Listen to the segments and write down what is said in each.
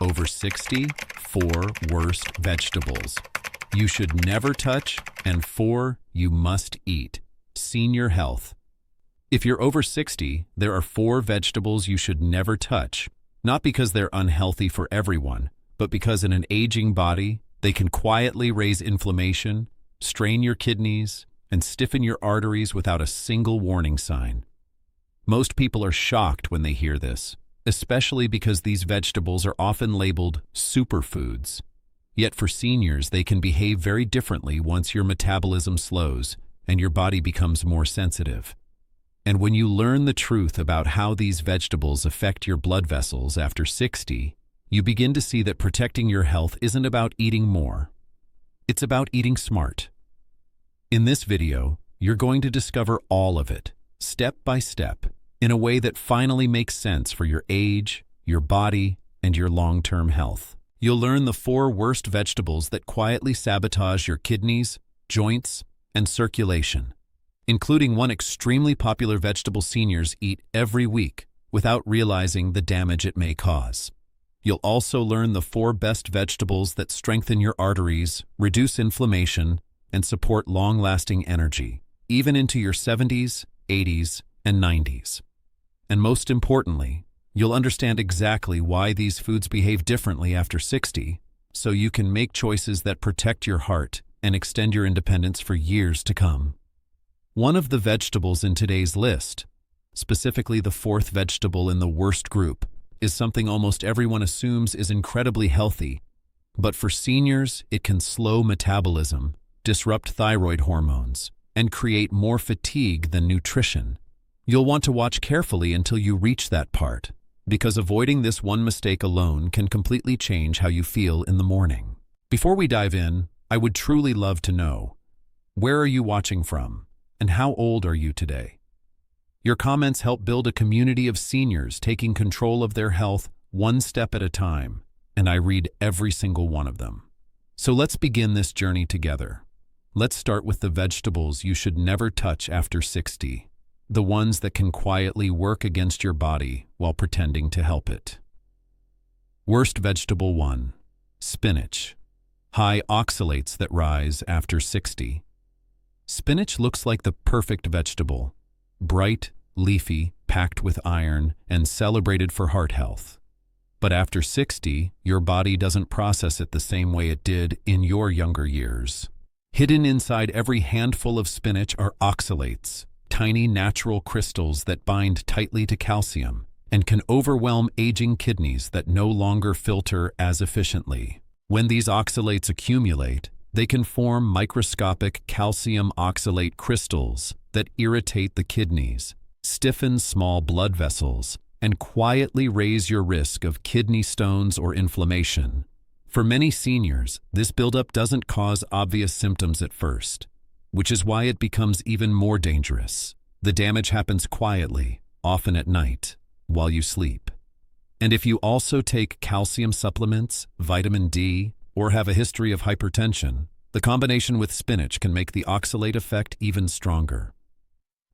Over 60, 4 worst vegetables you should never touch, and 4 you must eat. Senior health. If you're over 60, there are 4 vegetables you should never touch, not because they're unhealthy for everyone, but because in an aging body, they can quietly raise inflammation, strain your kidneys, and stiffen your arteries without a single warning sign. Most people are shocked when they hear this, especially because these vegetables are often labeled superfoods. Yet for seniors, they can behave very differently once your metabolism slows and your body becomes more sensitive. And when you learn the truth about how these vegetables affect your blood vessels after 60, you begin to see that protecting your health isn't about eating more. It's about eating smart. In this video, you're going to discover all of it, step by step, in a way that finally makes sense for your age, your body, and your long-term health. You'll learn the 4 worst vegetables that quietly sabotage your kidneys, joints, and circulation, including one extremely popular vegetable seniors eat every week without realizing the damage it may cause. You'll also learn the 4 best vegetables that strengthen your arteries, reduce inflammation, and support long-lasting energy, even into your 70s, 80s, and 90s. And most importantly, you'll understand exactly why these foods behave differently after 60, so you can make choices that protect your heart and extend your independence for years to come. One of the vegetables in today's list, specifically the 4th vegetable in the worst group, is something almost everyone assumes is incredibly healthy, but for seniors, it can slow metabolism, disrupt thyroid hormones, and create more fatigue than nutrition. You'll want to watch carefully until you reach that part, because avoiding this one mistake alone can completely change how you feel in the morning. Before we dive in, I would truly love to know, where are you watching from, and how old are you today? Your comments help build a community of seniors taking control of their health one step at a time, and I read every single one of them. So let's begin this journey together. Let's start with the vegetables you should never touch after 60. The ones that can quietly work against your body while pretending to help it. Worst vegetable 1. Spinach. High oxalates that rise after 60. Spinach looks like the perfect vegetable. Bright, leafy, packed with iron, and celebrated for heart health. But after 60, your body doesn't process it the same way it did in your younger years. Hidden inside every handful of spinach are oxalates, tiny natural crystals that bind tightly to calcium and can overwhelm aging kidneys that no longer filter as efficiently. When these oxalates accumulate, they can form microscopic calcium oxalate crystals that irritate the kidneys, stiffen small blood vessels, and quietly raise your risk of kidney stones or inflammation. For many seniors, this buildup doesn't cause obvious symptoms at first, which is why it becomes even more dangerous. The damage happens quietly, often at night, while you sleep. And if you also take calcium supplements, vitamin D, or have a history of hypertension, the combination with spinach can make the oxalate effect even stronger.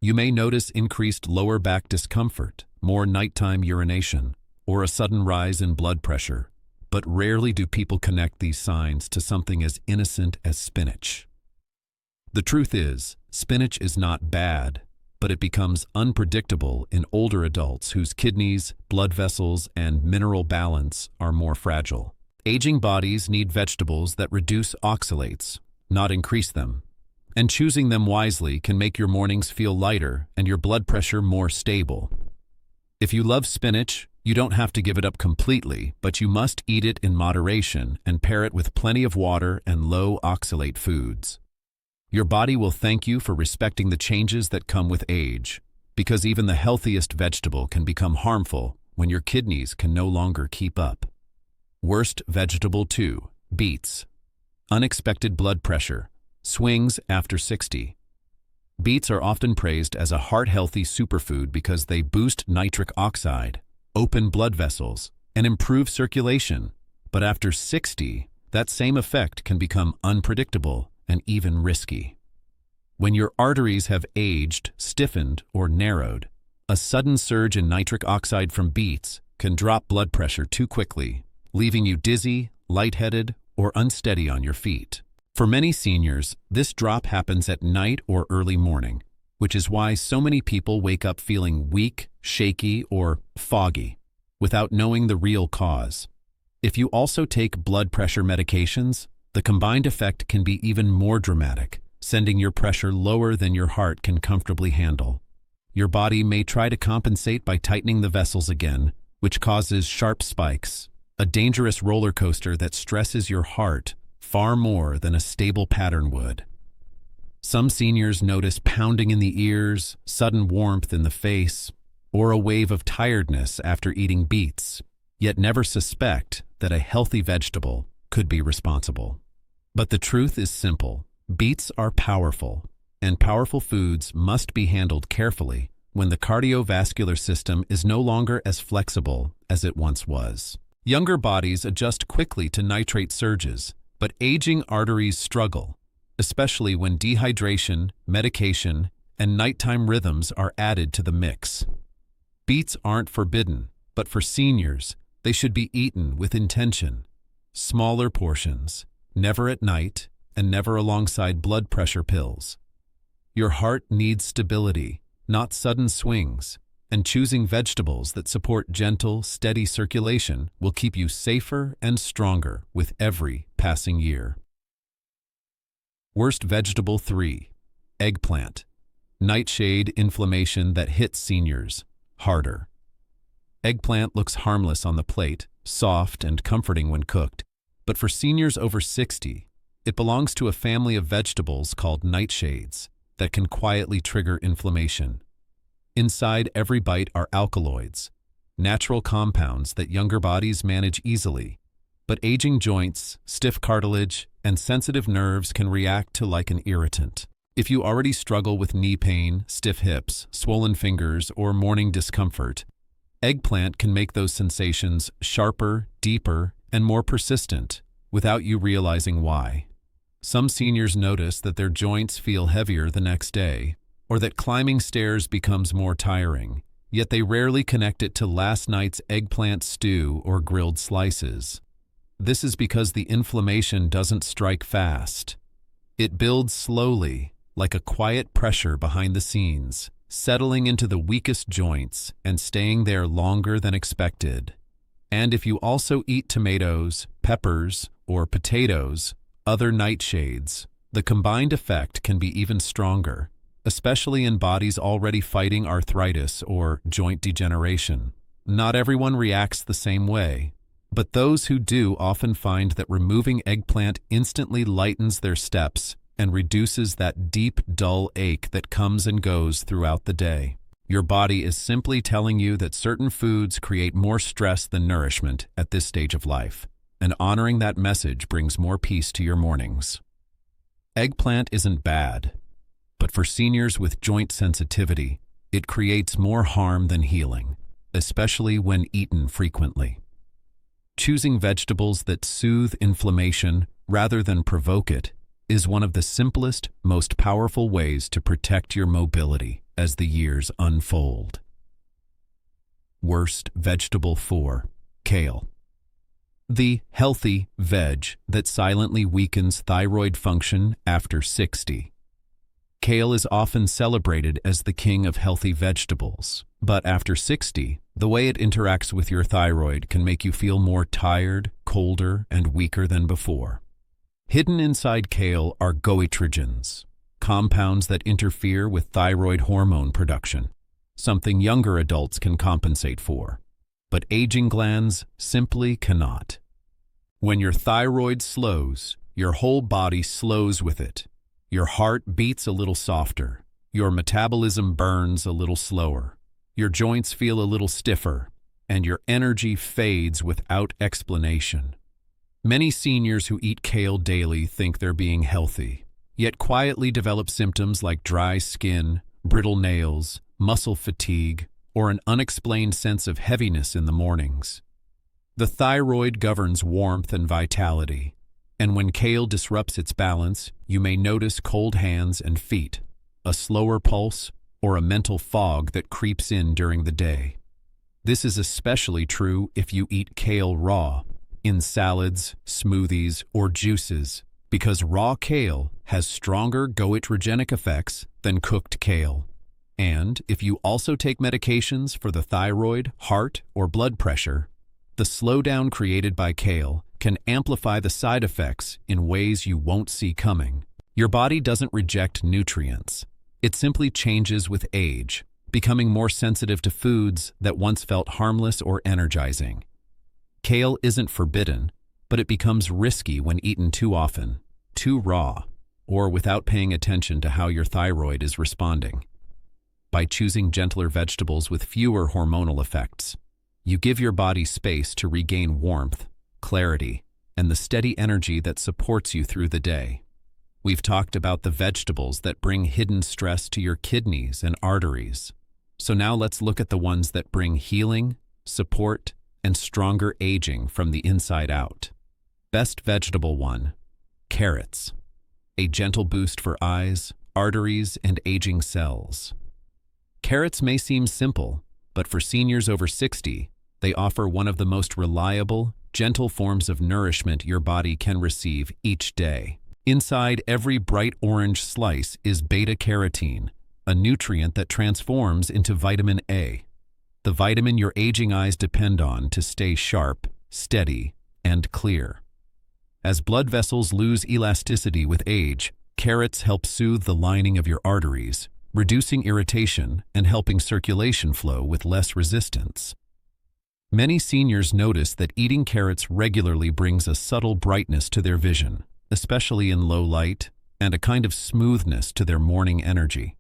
You may notice increased lower back discomfort, more nighttime urination, or a sudden rise in blood pressure, but rarely do people connect these signs to something as innocent as spinach. The truth is, spinach is not bad, but it becomes unpredictable in older adults whose kidneys, blood vessels, and mineral balance are more fragile. Aging bodies need vegetables that reduce oxalates, not increase them. And choosing them wisely can make your mornings feel lighter and your blood pressure more stable. If you love spinach, you don't have to give it up completely, but you must eat it in moderation and pair it with plenty of water and low oxalate foods. Your body will thank you for respecting the changes that come with age, because even the healthiest vegetable can become harmful when your kidneys can no longer keep up. Worst vegetable 2. Beets. Unexpected blood pressure. Swings after 60. Beets are often praised as a heart-healthy superfood because they boost nitric oxide, open blood vessels, and improve circulation. But after 60, that same effect can become unpredictable and even risky. When your arteries have aged, stiffened, or narrowed, a sudden surge in nitric oxide from beets can drop blood pressure too quickly leaving you dizzy, lightheaded, or unsteady on your feet. For many seniors, this drop happens at night or early morning, which is why so many people wake up feeling weak, shaky, or foggy, without knowing the real cause. If you also take blood pressure medications, the combined effect can be even more dramatic, sending your pressure lower than your heart can comfortably handle. Your body may try to compensate by tightening the vessels again, which causes sharp spikes, a dangerous roller coaster that stresses your heart far more than a stable pattern would. Some seniors notice pounding in the ears, sudden warmth in the face, or a wave of tiredness after eating beets, yet never suspect that a healthy vegetable could be responsible. But the truth is simple. Beets are powerful, and powerful foods must be handled carefully when the cardiovascular system is no longer as flexible as it once was. Younger bodies adjust quickly to nitrate surges, but aging arteries struggle, especially when dehydration, medication, and nighttime rhythms are added to the mix. Beets aren't forbidden, but for seniors, they should be eaten with intention. Smaller portions, never at night, and never alongside blood pressure pills. Your heart needs stability, not sudden swings, and choosing vegetables that support gentle, steady circulation will keep you safer and stronger with every passing year. Worst vegetable 3. Eggplant. Nightshade inflammation that hits seniors harder. Eggplant looks harmless on the plate, soft and comforting when cooked, but for seniors over 60, it belongs to a family of vegetables called nightshades that can quietly trigger inflammation. Inside every bite are alkaloids, natural compounds that younger bodies manage easily, but aging joints, stiff cartilage, and sensitive nerves can react to like an irritant. If you already struggle with knee pain, stiff hips, swollen fingers, or morning discomfort, eggplant can make those sensations sharper, deeper, and more persistent without you realizing why. Some seniors notice that their joints feel heavier the next day, or that climbing stairs becomes more tiring, yet they rarely connect it to last night's eggplant stew or grilled slices. This is because the inflammation doesn't strike fast. It builds slowly, like a quiet pressure behind the scenes, settling into the weakest joints and staying there longer than expected. And if you also eat tomatoes, peppers, or potatoes, other nightshades, the combined effect can be even stronger, especially in bodies already fighting arthritis or joint degeneration. Not everyone reacts the same way, but those who do often find that removing eggplant instantly lightens their steps and reduces that deep, dull ache that comes and goes throughout the day. Your body is simply telling you that certain foods create more stress than nourishment at this stage of life, and honoring that message brings more peace to your mornings. Eggplant isn't bad, but for seniors with joint sensitivity, it creates more harm than healing, especially when eaten frequently. Choosing vegetables that soothe inflammation rather than provoke it is one of the simplest, most powerful ways to protect your mobility as the years unfold. Worst vegetable 4. Kale. The healthy veg that silently weakens thyroid function after 60. Kale is often celebrated as the king of healthy vegetables, but after 60, the way it interacts with your thyroid can make you feel more tired, colder, and weaker than before. Hidden inside kale are goitrogens, compounds that interfere with thyroid hormone production, something younger adults can compensate for, but aging glands simply cannot. When your thyroid slows, your whole body slows with it. Your heart beats a little softer, your metabolism burns a little slower, your joints feel a little stiffer, and your energy fades without explanation. Many seniors who eat kale daily think they're being healthy, yet quietly develop symptoms like dry skin, brittle nails, muscle fatigue, or an unexplained sense of heaviness in the mornings. The thyroid governs warmth and vitality, and when kale disrupts its balance, you may notice cold hands and feet, a slower pulse, or a mental fog that creeps in during the day. This is especially true if you eat kale raw, in salads, smoothies, or juices, because raw kale has stronger goitrogenic effects than cooked kale. And if you also take medications for the thyroid, heart, or blood pressure, the slowdown created by kale can amplify the side effects in ways you won't see coming. Your body doesn't reject nutrients. It simply changes with age, becoming more sensitive to foods that once felt harmless or energizing. Kale isn't forbidden, but it becomes risky when eaten too often, too raw, or without paying attention to how your thyroid is responding. By choosing gentler vegetables with fewer hormonal effects, you give your body space to regain warmth, clarity, and the steady energy that supports you through the day. We've talked about the vegetables that bring hidden stress to your kidneys and arteries. So now let's look at the ones that bring healing, support, and stronger aging from the inside out. Best vegetable 1. Carrots. A gentle boost for eyes, arteries, and aging cells. Carrots may seem simple, but for seniors over 60, they offer one of the most reliable, gentle forms of nourishment your body can receive each day. Inside every bright orange slice is beta-carotene, a nutrient that transforms into vitamin A, the vitamin your aging eyes depend on to stay sharp, steady, and clear. As blood vessels lose elasticity with age, carrots help soothe the lining of your arteries, reducing irritation and helping circulation flow with less resistance. Many seniors notice that eating carrots regularly brings a subtle brightness to their vision, especially in low light, and a kind of smoothness to their morning energy.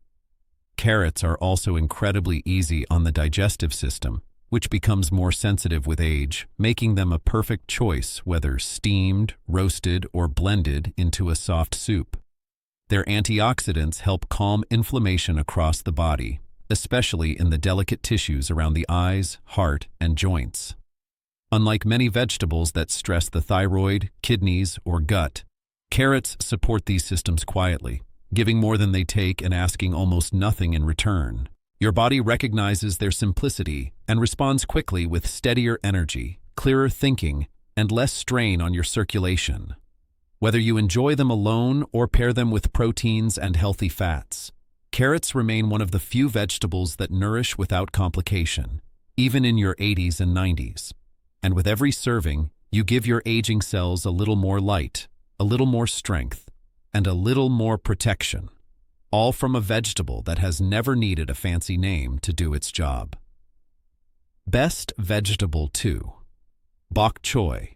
Carrots are also incredibly easy on the digestive system, which becomes more sensitive with age, making them a perfect choice whether steamed, roasted, or blended into a soft soup. Their antioxidants help calm inflammation across the body, especially in the delicate tissues around the eyes, heart, and joints. Unlike many vegetables that stress the thyroid, kidneys, or gut, carrots support these systems quietly, giving more than they take and asking almost nothing in return. Your body recognizes their simplicity and responds quickly with steadier energy, clearer thinking, and less strain on your circulation. Whether you enjoy them alone or pair them with proteins and healthy fats, carrots remain one of the few vegetables that nourish without complication, even in your 80s and 90s. And with every serving, you give your aging cells a little more light, a little more strength, and a little more protection, all from a vegetable that has never needed a fancy name to do its job. Best vegetable 2. Bok choy.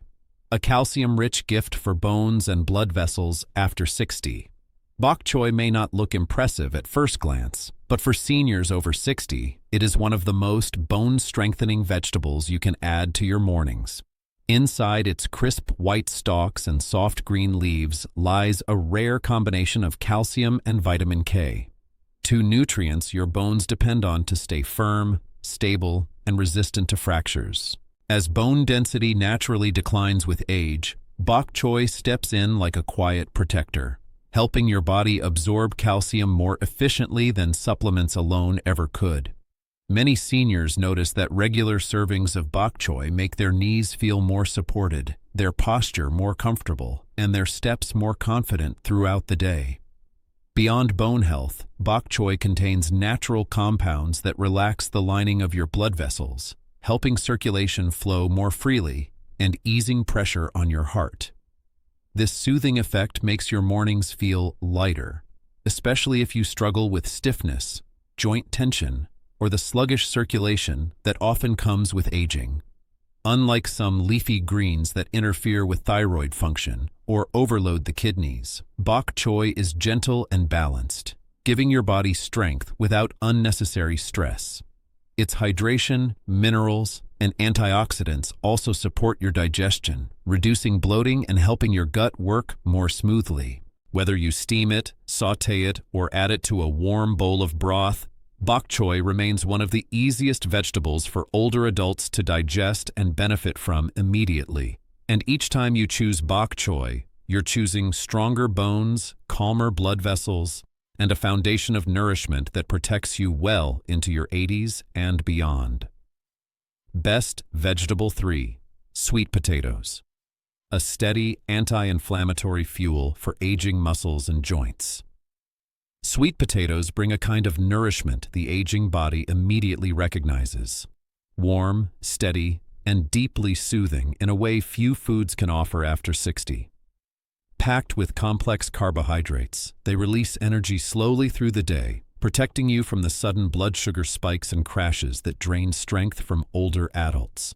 A calcium-rich gift for bones and blood vessels after 60. Bok choy may not look impressive at first glance, but for seniors over 60, it is one of the most bone-strengthening vegetables you can add to your mornings. Inside its crisp white stalks and soft green leaves lies a rare combination of calcium and vitamin K, 2 nutrients your bones depend on to stay firm, stable, and resistant to fractures. As bone density naturally declines with age, bok choy steps in like a quiet protector, helping your body absorb calcium more efficiently than supplements alone ever could. Many seniors notice that regular servings of bok choy make their knees feel more supported, their posture more comfortable, and their steps more confident throughout the day. Beyond bone health, bok choy contains natural compounds that relax the lining of your blood vessels, helping circulation flow more freely and easing pressure on your heart. This soothing effect makes your mornings feel lighter, especially if you struggle with stiffness, joint tension, or the sluggish circulation that often comes with aging. Unlike some leafy greens that interfere with thyroid function or overload the kidneys, bok choy is gentle and balanced, giving your body strength without unnecessary stress. Its hydration, minerals, and antioxidants also support your digestion, reducing bloating and helping your gut work more smoothly. Whether you steam it, sauté it, or add it to a warm bowl of broth, bok choy remains one of the easiest vegetables for older adults to digest and benefit from immediately. And each time you choose bok choy, you're choosing stronger bones, calmer blood vessels, and a foundation of nourishment that protects you well into your 80s and beyond. Best vegetable 3. Sweet potatoes. a steady, anti-inflammatory fuel for aging muscles and joints. Sweet potatoes bring a kind of nourishment the aging body immediately recognizes. Warm, steady, and deeply soothing in a way few foods can offer after 60. Packed with complex carbohydrates, they release energy slowly through the day, protecting you from the sudden blood sugar spikes and crashes that drain strength from older adults.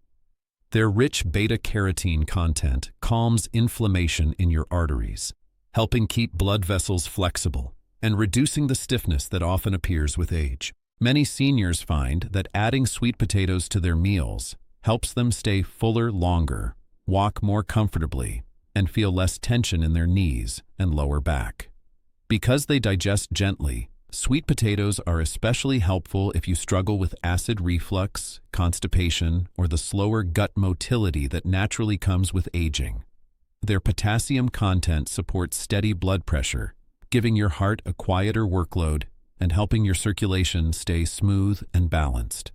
Their rich beta-carotene content calms inflammation in your arteries, helping keep blood vessels flexible and reducing the stiffness that often appears with age. Many seniors find that adding sweet potatoes to their meals helps them stay fuller longer, walk more comfortably, and feel less tension in their knees and lower back. Because they digest gently, sweet potatoes are especially helpful if you struggle with acid reflux, constipation, or the slower gut motility that naturally comes with aging. Their potassium content supports steady blood pressure, giving your heart a quieter workload and helping your circulation stay smooth and balanced.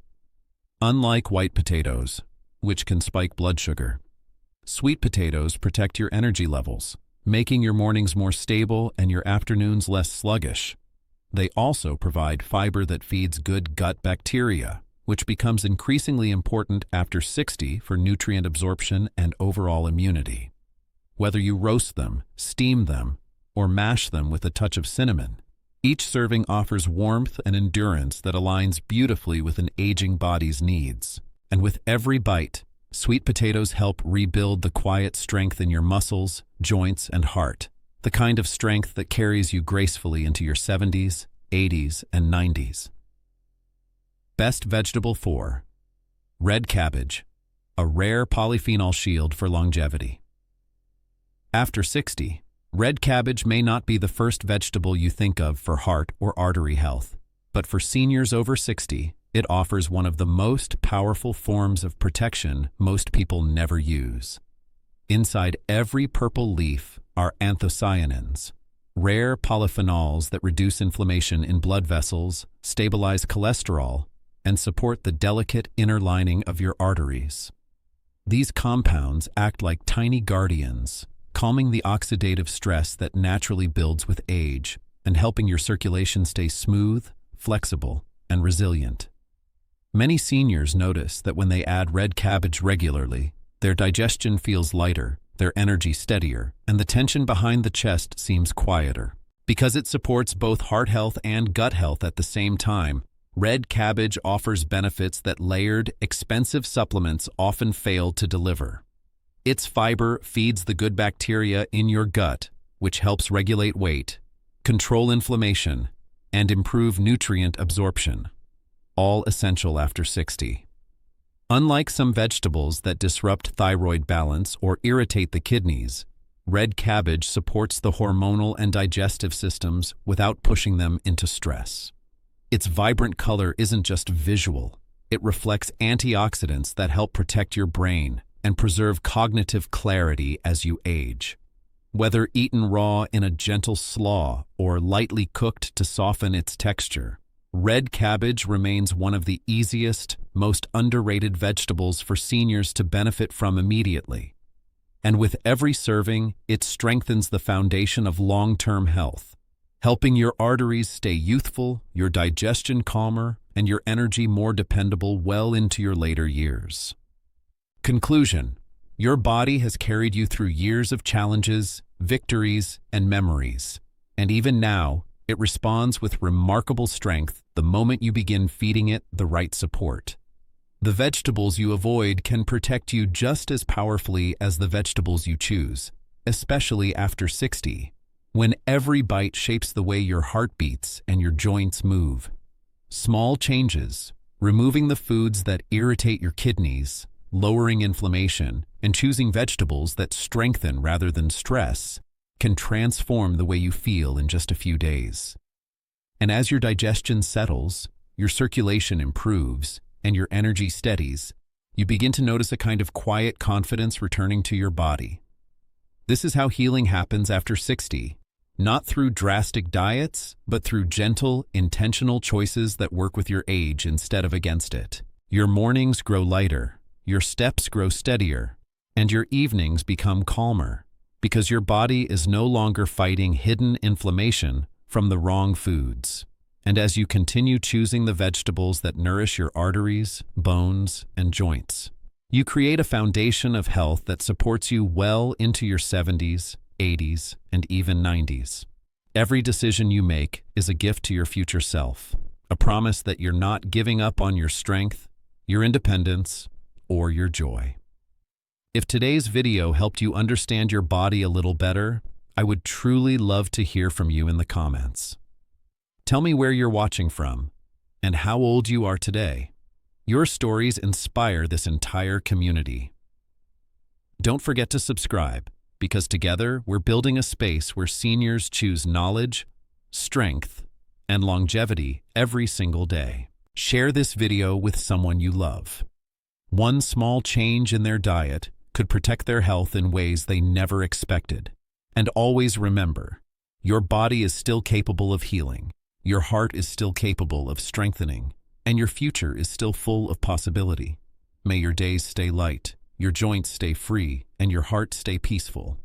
Unlike white potatoes, which can spike blood sugar, sweet potatoes protect your energy levels, making your mornings more stable and your afternoons less sluggish. They also provide fiber that feeds good gut bacteria, which becomes increasingly important after 60 for nutrient absorption and overall immunity. Whether you roast them, steam them, or mash them with a touch of cinnamon, each serving offers warmth and endurance that aligns beautifully with an aging body's needs. And with every bite, sweet potatoes help rebuild the quiet strength in your muscles, joints, and heart, the kind of strength that carries you gracefully into your 70s, 80s, and 90s. Best vegetable 4. Red cabbage, a rare polyphenol shield for longevity. After 60, red cabbage may not be the first vegetable you think of for heart or artery health, but for seniors over 60, it offers one of the most powerful forms of protection most people never use. Inside every purple leaf are anthocyanins, rare polyphenols that reduce inflammation in blood vessels, stabilize cholesterol, and support the delicate inner lining of your arteries. These compounds act like tiny guardians, calming the oxidative stress that naturally builds with age and helping your circulation stay smooth, flexible, and resilient. Many seniors notice that when they add red cabbage regularly, their digestion feels lighter, their energy steadier, and the tension behind the chest seems quieter. Because it supports both heart health and gut health at the same time, red cabbage offers benefits that layered, expensive supplements often fail to deliver. Its fiber feeds the good bacteria in your gut, which helps regulate weight, control inflammation, and improve nutrient absorption, all essential after 60. Unlike some vegetables that disrupt thyroid balance or irritate the kidneys, red cabbage supports the hormonal and digestive systems without pushing them into stress. Its vibrant color isn't just visual, it reflects antioxidants that help protect your brain and preserve cognitive clarity as you age. Whether eaten raw in a gentle slaw or lightly cooked to soften its texture, red cabbage remains one of the easiest, most underrated vegetables for seniors to benefit from immediately. And with every serving, it strengthens the foundation of long-term health, helping your arteries stay youthful, your digestion calmer, and your energy more dependable well into your later years. Conclusion: your body has carried you through years of challenges, victories, and memories, and even now, it responds with remarkable strength the moment you begin feeding it the right support. The vegetables you avoid can protect you just as powerfully as the vegetables you choose, especially after 60, when every bite shapes the way your heart beats and your joints move. Small changes, removing the foods that irritate your kidneys, lowering inflammation, and choosing vegetables that strengthen rather than stress, can transform the way you feel in just a few days. And as your digestion settles, your circulation improves, and your energy steadies, you begin to notice a kind of quiet confidence returning to your body. This is how healing happens after 60, not through drastic diets, but through gentle, intentional choices that work with your age instead of against it. Your mornings grow lighter, your steps grow steadier, and your evenings become calmer because your body is no longer fighting hidden inflammation from the wrong foods. And as you continue choosing the vegetables that nourish your arteries, bones, and joints, you create a foundation of health that supports you well into your 70s, 80s, and even 90s. Every decision you make is a gift to your future self, a promise that you're not giving up on your strength, your independence, or your joy. If today's video helped you understand your body a little better, I would truly love to hear from you in the comments. Tell me where you're watching from and how old you are today. Your stories inspire this entire community. Don't forget to subscribe, because together we're building a space where seniors choose knowledge, strength, and longevity every single day. Share this video with someone you love. One small change in their diet could protect their health in ways they never expected. And always remember, your body is still capable of healing, your heart is still capable of strengthening, and your future is still full of possibility. May your days stay light, your joints stay free, and your heart stay peaceful.